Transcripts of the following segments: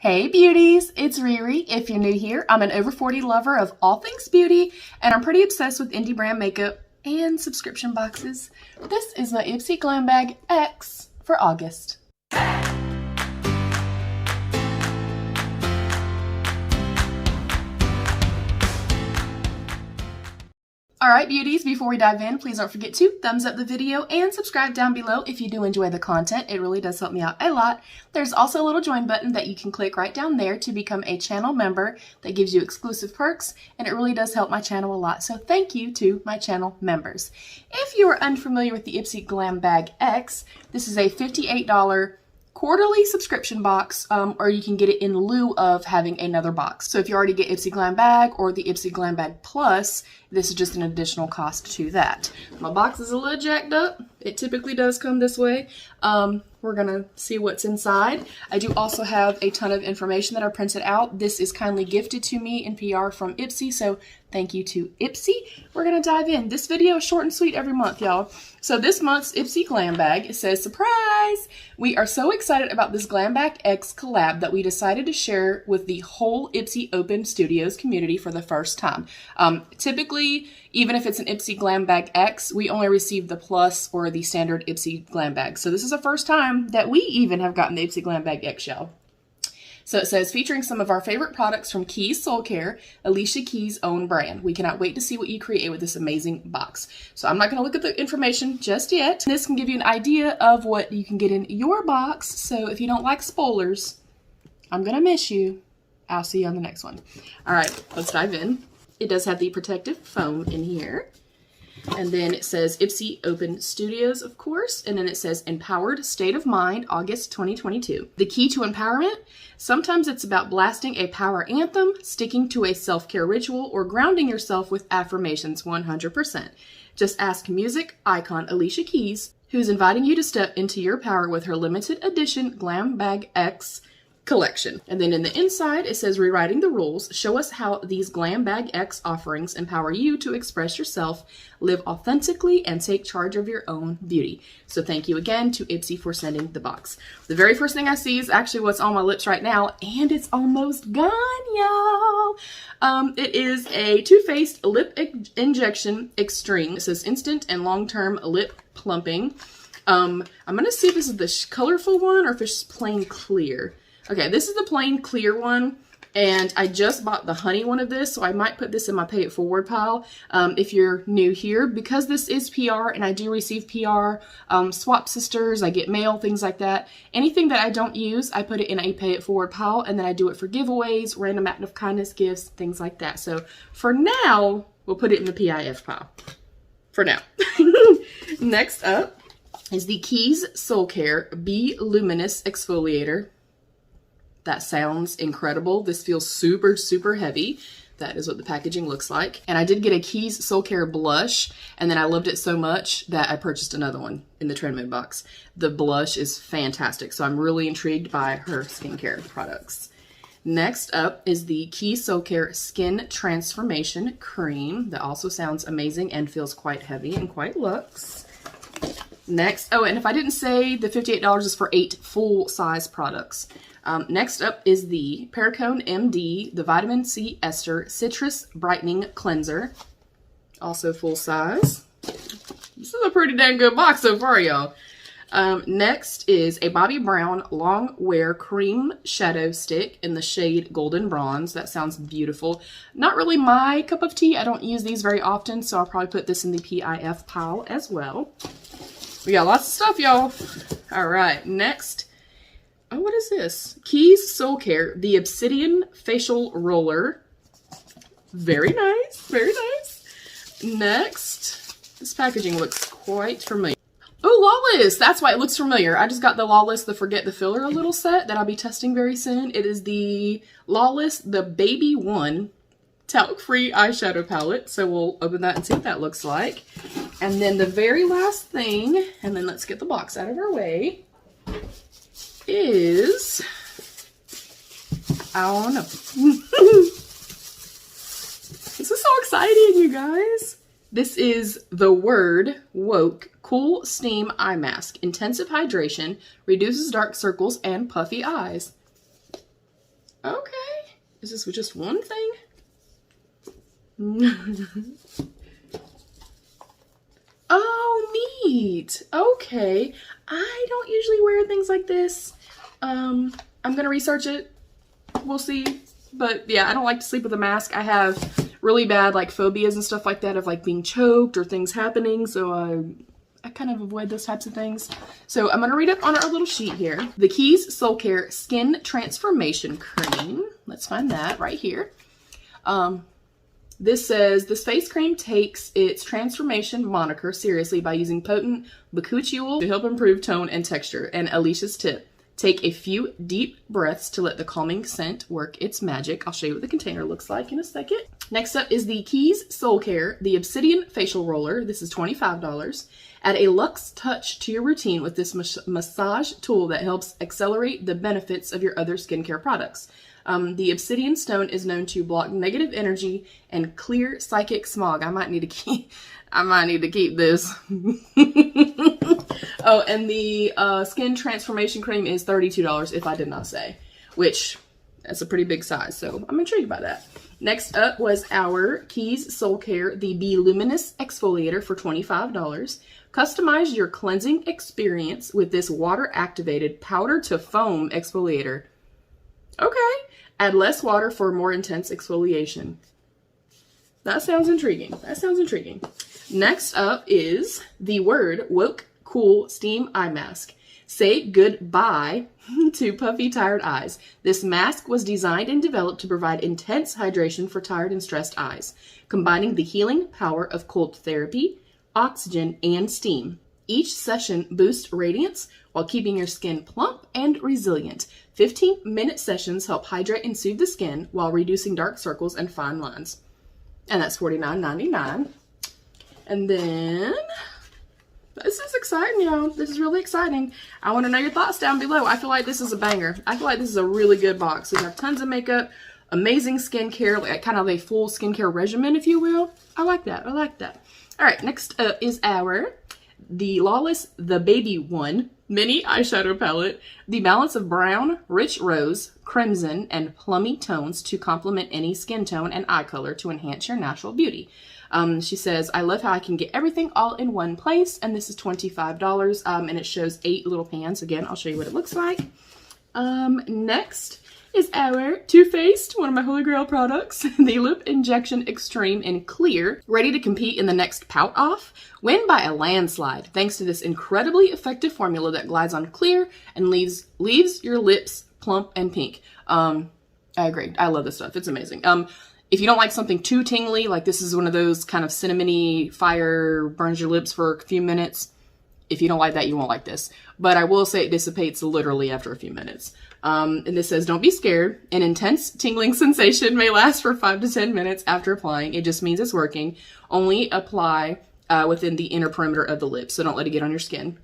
Hey beauties, it's Riri. If you're new here, I'm an over 40 lover of all things beauty, and I'm pretty obsessed with indie brand makeup and subscription boxes. This is my Ipsy Glam Bag X for August. Alright beauties, before we dive in, please don't forget to thumbs up the video and subscribe down below if you do enjoy the content. It really does help me out a lot. There's also a little join button that you can click right down there to become a channel member that gives you exclusive perks, and it really does help my channel a lot. So thank you to my channel members. If you are unfamiliar with the Ipsy Glam Bag X, this is a $58 quarterly subscription box, or you can get it in lieu of having another box. So if you already get Ipsy Glam Bag or the Ipsy Glam Bag Plus, this is just an additional cost to that. My box is a little jacked up. It typically does come this way. We're gonna see what's inside. I do also have a ton of information that I printed out. This is kindly gifted to me in PR from Ipsy, so thank you to Ipsy. We're gonna dive in. This video is short and sweet every month, y'all. So this month's Ipsy Glam Bag, it says, surprise! We are so excited about this Glam Bag X collab that we decided to share with the whole Ipsy Open Studios community for the first time. Typically, even if it's an Ipsy Glam Bag X, we only receive the Plus or the standard Ipsy Glam Bag. So this is the first time that we even have gotten the Ipsy Glam Bag X, y'all. So it says, featuring some of our favorite products from Keys Soul Care, Alicia Keys' own brand. We cannot wait to see what you create with this amazing box. So I'm not going to look at the information just yet. This can give you an idea of what you can get in your box. So if you don't like spoilers, I'm going to miss you. I'll see you on the next one. All right, let's dive in. It does have the protective foam in here. And then it says Ipsy Open Studios, of course. And then it says Empowered State of Mind, August 2022. The key to empowerment? Sometimes it's about blasting a power anthem, sticking to a self-care ritual, or grounding yourself with affirmations 100%. Just ask music icon Alicia Keys, who's inviting you to step into your power with her limited edition Glam Bag X collection. And then in the inside, it says rewriting the rules. Show us how these Glam Bag X offerings empower you to express yourself, live authentically, and take charge of your own beauty. So thank you again to Ipsy for sending the box. The very first thing I see is actually what's on my lips right now, and it's almost gone, y'all. It is a Too Faced Lip Injection Extreme. It says instant and long-term lip plumping. I'm gonna see if this is the colorful one or if it's plain clear. Okay, this is the plain clear one, and I just bought the honey one of this, so I might put this in my pay it forward pile. If you're new here, because this is PR and I do receive PR, swap sisters, I get mail, things like that. Anything that I don't use, I put it in a pay it forward pile, and then I do it for giveaways, random act of kindness gifts, things like that. So for now, we'll put it in the PIF pile. For now. Next up is the Keys Soul Care Be Luminous Exfoliator. That sounds incredible. This feels super, super heavy. That is what the packaging looks like. And I did get a Keys Soul Care blush, and then I loved it so much that I purchased another one in the Trend Mode box. The blush is fantastic, so I'm really intrigued by her skincare products. Next up is the Keys Soul Care Skin Transformation Cream. That also sounds amazing and feels quite heavy and quite luxe. Next, oh, and if I didn't say, the $58 is for 8 full-size products. Next up is the Perricone MD, the Vitamin C Ester Citrus Brightening Cleanser. Also full size. This is a pretty dang good box so far, y'all. Next is a Bobbi Brown Long Wear Cream Shadow Stick in the shade Golden Bronze. That sounds beautiful. Not really my cup of tea. I don't use these very often, so I'll probably put this in the PIF pile as well. We got lots of stuff, y'all. All right, next. Oh, what is this? Keys Soul Care, the Obsidian Facial Roller. Very nice, very nice. Next, this packaging looks quite familiar. Oh, Lawless! That's why it looks familiar. I just got the Lawless, the Forget the Filler a little set that I'll be testing very soon. It is the Lawless, the Baby One talc-free eyeshadow palette. So we'll open that and see what that looks like. And then the very last thing, and then let's get the box out of our way, is, I don't know. This is so exciting, you guys. This is the Word Woke Cool Steam Eye Mask. Intensive hydration, reduces dark circles and puffy eyes. Is this just one thing? Oh, neat. Okay. I don't usually wear things like this. I'm gonna research it. We'll see. But yeah, I don't like to sleep with a mask. I have really bad like phobias and stuff like that of like being choked or things happening. So I kind of avoid those types of things. So I'm gonna read up on our little sheet here. The Keys Soul Care Skin Transformation Cream. Let's find that right here. This says, this face cream takes its transformation moniker seriously by using potent bakuchiol to help improve tone and texture. And Alicia's tip, take a few deep breaths to let the calming scent work its magic. I'll show you what the container looks like in a second. Next up is the Keys Soul Care, the Obsidian Facial Roller. This is $25. Add a luxe touch to your routine with this massage tool that helps accelerate the benefits of your other skincare products. The obsidian stone is known to block negative energy and clear psychic smog. I might need to keep this. Oh, and the skin transformation cream is $32 if I did not say, which that's a pretty big size. So I'm intrigued by that. Next up was our Keys Soul Care, the Be Luminous Exfoliator for $25. Customize your cleansing experience with this water activated powder to foam exfoliator. Okay. Add less water for more intense exfoliation. That sounds intriguing. That sounds intriguing. Next up is the Word Woke Cool Steam Eye Mask. Say goodbye to puffy, tired eyes. This mask was designed and developed to provide intense hydration for tired and stressed eyes, combining the healing power of cold therapy, oxygen, and steam. Each session boosts radiance while keeping your skin plump and resilient. 15-minute sessions help hydrate and soothe the skin while reducing dark circles and fine lines. And that's $49.99. And then, this is exciting, y'all. This is really exciting. I want to know your thoughts down below. I feel like this is a banger. I feel like this is a really good box. We have tons of makeup, amazing skincare, like kind of a full skincare regimen, if you will. I like that. I like that. All right, next up is the Lawless The Baby One mini eyeshadow palette. The balance of brown, rich rose, crimson, and plummy tones to complement any skin tone and eye color to enhance your natural beauty. She says, I love how I can get everything all in one place, and this is $25, and it shows 8 little pans. Again, I'll show you what it looks like. Next is our Too Faced, one of my holy grail products, the Lip Injection Extreme in Clear, ready to compete in the next Pout Off. Win by a landslide, thanks to this incredibly effective formula that glides on clear and leaves your lips plump and pink. I agree. I love this stuff. It's amazing. If you don't like something too tingly, like this is one of those kind of cinnamony fire, burns your lips for a few minutes. If you don't like that, you won't like this. But I will say it dissipates literally after a few minutes. And this says, don't be scared. An intense tingling sensation may last for 5 to 10 minutes after applying. It just means it's working. Only apply within the inner perimeter of the lips, so don't let it get on your skin.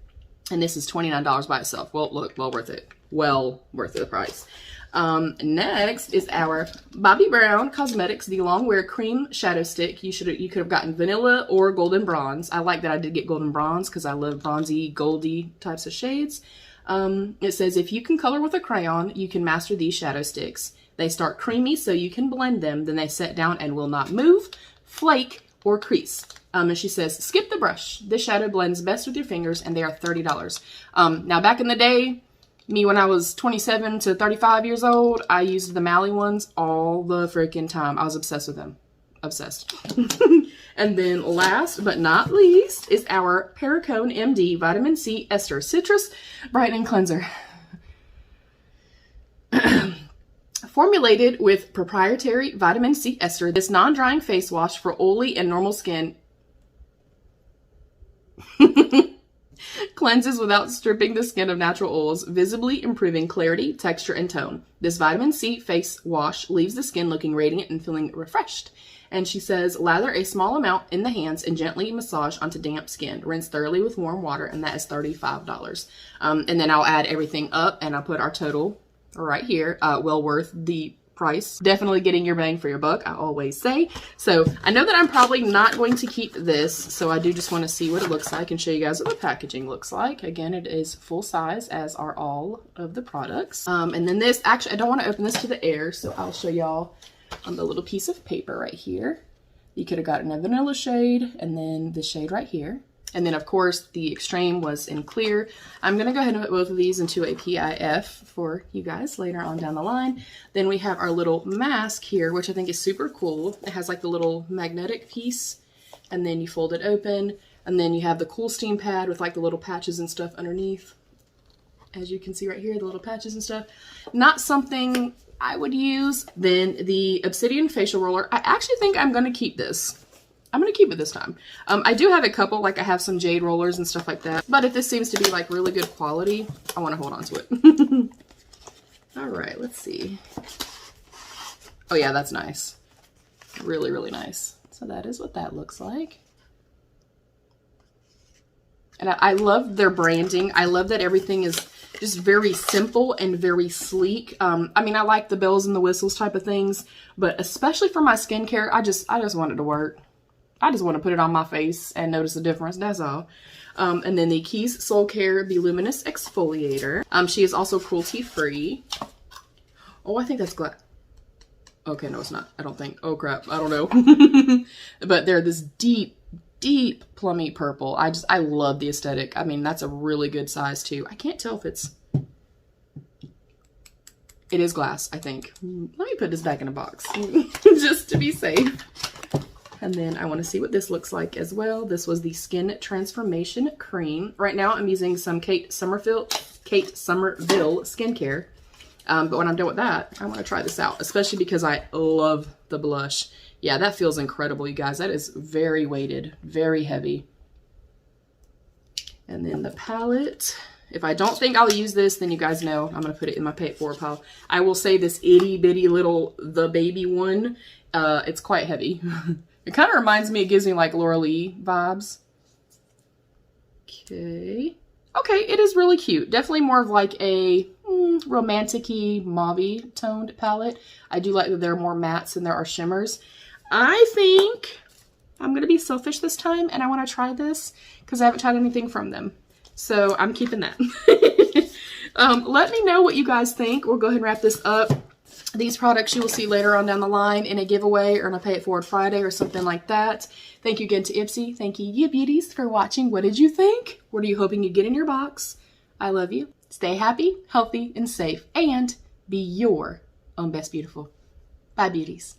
And this is $29 by itself. Well, look, well worth it. Well worth the price. Next is our Bobbi Brown Cosmetics, the Longwear Cream Shadow Stick. You could have gotten vanilla or golden bronze. I like that I did get golden bronze because I love bronzy, goldy types of shades. It says, if you can color with a crayon, you can master these shadow sticks. They start creamy so you can blend them, then they set down and will not move, flake, or crease. And she says, skip the brush. This shadow blends best with your fingers, and they are $30. Now, back in the day, me when I was 27 to 35 years old, I used the Mally ones all the freaking time. I was obsessed with them. Obsessed. And then last but not least is our Perricone MD Vitamin C Ester Citrus Brightening Cleanser. Formulated with proprietary vitamin C ester, this non-drying face wash for oily and normal skin cleanses without stripping the skin of natural oils, visibly improving clarity, texture, and tone. This vitamin C face wash leaves the skin looking radiant and feeling refreshed. And she says, lather a small amount in the hands and gently massage onto damp skin. Rinse thoroughly with warm water, and that is $35. And then I'll add everything up, and I'll put our total right here. Well worth the price. Definitely getting your bang for your buck, I always say. So I know that I'm probably not going to keep this, so I do just want to see what it looks like and show you guys what the packaging looks like. Again, it is full size, as are all of the products. And then this, actually, I don't want to open this to the air, so I'll show y'all on the little piece of paper right here. You could have gotten a vanilla shade and then the shade right here. And then, of course, the extreme was in clear. I'm going to go ahead and put both of these into a PIF for you guys later on down the line. Then we have our little mask here, which I think is super cool. It has like the little magnetic piece, and then you fold it open, and then you have the cool steam pad with like the little patches and stuff underneath. As you can see right here, the little patches and stuff. Not something I would use. Then the Obsidian facial roller. I actually think I'm going to keep this. I'm going to keep it this time. I do have a couple, like I have some jade rollers and stuff like that. But if this seems to be like really good quality, I want to hold on to it. All right, let's see. Oh yeah, that's nice. Really, really nice. So that is what that looks like. And I love their branding. I love that everything is just very simple and very sleek. I mean, I like the bells and the whistles type of things, but especially for my skincare, I just want it to work. I just want to put it on my face and notice the difference. That's all. And then the Keys Soul Care Voluminous Exfoliator. She is also cruelty-free. Oh, I think that's glass. Okay, no, it's not. I don't think. Oh, crap. I don't know. But they're this deep, deep plummy purple. I love the aesthetic. I mean, that's a really good size, too. I can't tell if it's... It is glass, I think. Let me put this back in a box just to be safe. And then I want to see what this looks like as well. This was the Skin Transformation Cream. Right now I'm using some Kate Somerville skincare. But when I'm done with that, I want to try this out, especially because I love the blush. Yeah, that feels incredible, you guys. That is very weighted, very heavy. And then the palette. If I don't think I'll use this, then you guys know I'm going to put it in my pay it forward pile. I will say this itty bitty little The Baby one, it's quite heavy. It kind of reminds me, it gives me like Laura Lee vibes. Okay. Okay, it is really cute. Definitely more of like a romantic-y, mauve-y toned palette. I do like that there are more mattes and there are shimmers. I think I'm going to be selfish this time and I want to try this because I haven't tried anything from them. So I'm keeping that. Let me know what you guys think. We'll go ahead and wrap this up. These products you will see later on down the line in a giveaway or in a Pay It Forward Friday or something like that. Thank you again to Ipsy. Thank you, beauties, for watching. What did you think? What are you hoping you get in your box? I love you. Stay happy, healthy, and safe, and be your own best beautiful. Bye, beauties.